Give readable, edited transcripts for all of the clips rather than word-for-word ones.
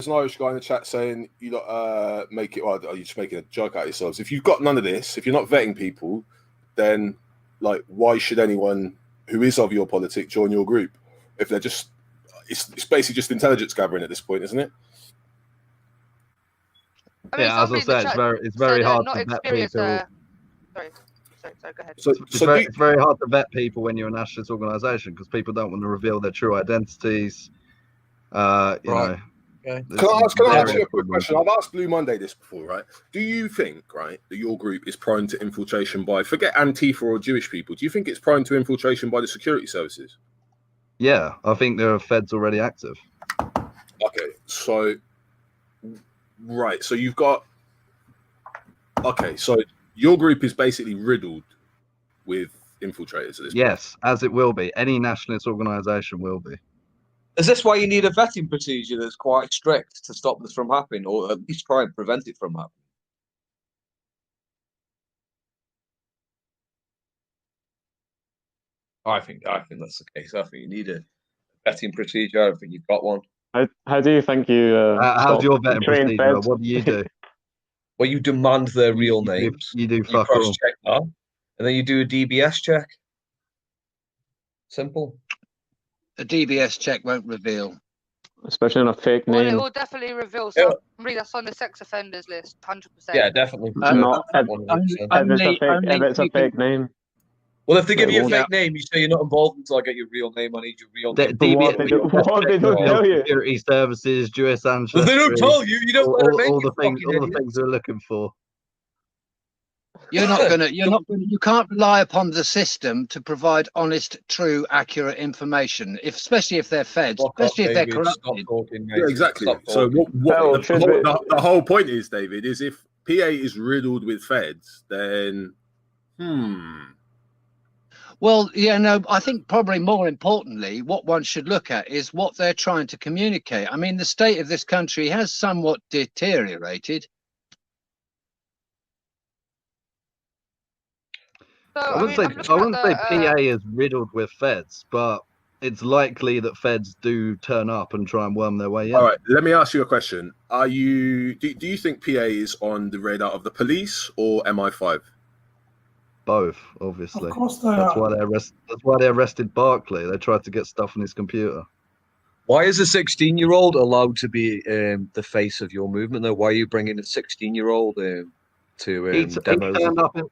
an Irish guy in the chat saying you lot make it. Well, are you just making a joke out of yourselves? If you've got none of this, if you're not vetting people, then like, why should anyone who is of your politic join your group? If they're just, it's basically just intelligence gathering at this point, isn't it? I mean, as I said, it's very hard to vet people. Sorry, go ahead. It's very hard to vet people when you're a nationalist organisation because people don't want to reveal their true identities. You know. Okay. Can I ask you a quick question? I've asked Blue Monday this before, right? Do you think, right, that your group is prone to infiltration by, forget Antifa or Jewish people, do you think it's prone to infiltration by the security services? Yeah, I think there are feds already active. Okay, so, right, so you've got, okay, so your group is basically riddled with infiltrators at this point. Yes, as it will be. Any nationalist organisation will be. Is this why you need a vetting procedure that's quite strict to stop this from happening, or at least try and prevent it from happening? I think that's the case. I think you need a vetting procedure. I don't think you've got one. How do you think you? How's your vetting procedure? What do you do? Well, you demand their real names. You fuck all. Cross-check that, and then you do a DBS check. Simple. A DBS check won't reveal. Especially on a fake name. Well, it will definitely reveal somebody that's on the sex offenders list, 100%. Yeah, definitely. If it's a fake name. Well, if they give you a fake name, you say you're not involved until I get your real name. I need your real name. What they don't tell you? Security services, Jewish ancestry. Well, they don't tell you. You don't all the things they're looking for. You can't rely upon the system to provide honest, true, accurate information, especially if they're feds, especially if they're corrupted. Yeah, exactly. So the whole point is, David, is if PA is riddled with feds, then Well, yeah, no, I think probably more importantly, what one should look at is what they're trying to communicate. I mean, the state of this country has somewhat deteriorated. So, I wouldn't say PA is riddled with feds, but it's likely that feds do turn up and try and worm their way in. All right, let me ask you a question. Do you think PA is on the radar of the police or MI5? Both, obviously. Of course they that's are. That's why they arrested Barclay. They tried to get stuff on his computer. Why is a 16-year-old allowed to be the face of your movement, though? Why are you bringing a 16-year-old to demos?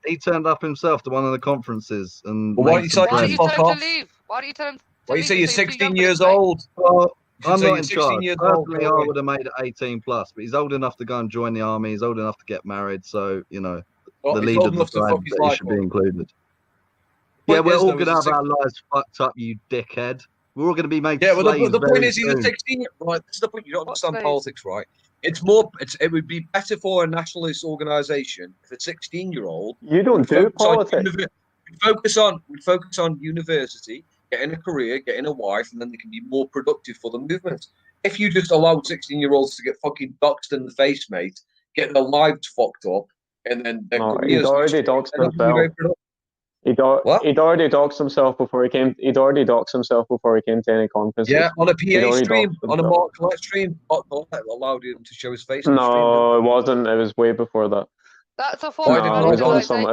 He turned up himself to one of the conferences. And why don't you tell him to leave? Why do you tell him to Why leave? you say you're 16 years old? Well, I'm not in 16 charge. years old. Personally, I would have made it 18 plus, but he's old enough to go and join the army. He's old enough to get married. So, you know, the leader decided that he should be included. Yeah, we're all going to have our lives fucked up, you dickhead. We're all going to be made slaves. Yeah, well, the point is, soon. he's a 16. Right, this is the point. You don't understand politics, right? It would be better for a nationalist organisation if a 16-year-old. You don't do politics. We'd focus on university, getting a career, getting a wife, and then they can be more productive for the movement. If you just allow 16-year-olds to get fucking doxed in the face, mate, get their lives fucked up, and then he'd already doxed himself. He'd already doxed himself before he came. He'd already doxed himself before he came to any conferences. Yeah, on a PA stream, on a Mark Collette stream, allowed him to show his face. No, it wasn't. It was way before that. That's a form of I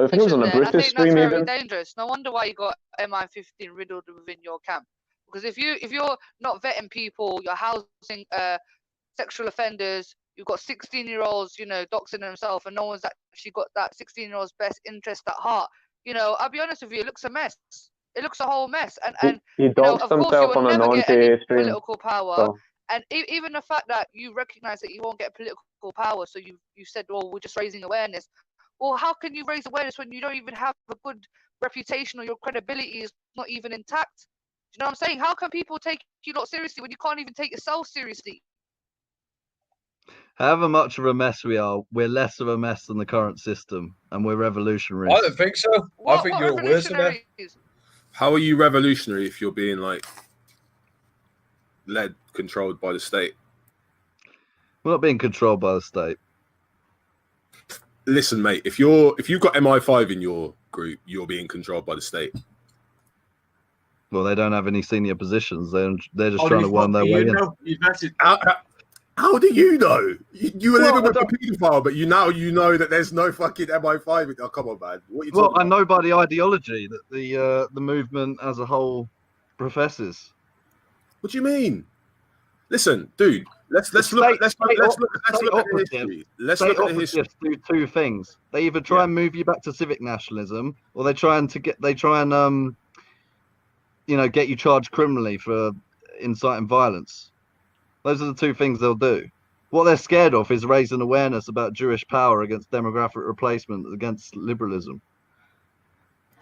think it was on a Brutus stream even. Dangerous. No wonder why you got MI15 riddled within your camp. Because if you're not vetting people, you're housing sexual offenders. You've got 16-year-olds, doxing themselves, and no one's actually got that 16-year-old's best interest at heart. I'll be honest with you, it looks a mess. It looks a whole mess. And he doxed himself on a non-PA stream. Political power. And even the fact that you recognize that you won't get political power, so you said, well, we're just raising awareness. Well, how can you raise awareness when you don't even have a good reputation or your credibility is not even intact? Do you know what I'm saying? How can people take you not seriously when you can't even take yourself seriously? However much of a mess we are, we're less of a mess than the current system, and we're revolutionary. I don't think so. I think you're worse than that. How are you revolutionary if you're being controlled by the state? We're not being controlled by the state. Listen, mate, if you've got MI5 in your group, you're being controlled by the state. Well, they don't have any senior positions. They're just trying to worm their way in. How do you know? You were living with a paedophile, but you know that there's no fucking MI5. Oh, come on, man. What are you talking about? I know by the ideology that the movement as a whole professes. What do you mean? Listen, dude. Let's look at the history. Let's look at the history. Do two things. They either try and move you back to civic nationalism, or they try and get you charged criminally for inciting violence. Those are the two things they'll do. What they're scared of is raising awareness about Jewish power against demographic replacement, against liberalism.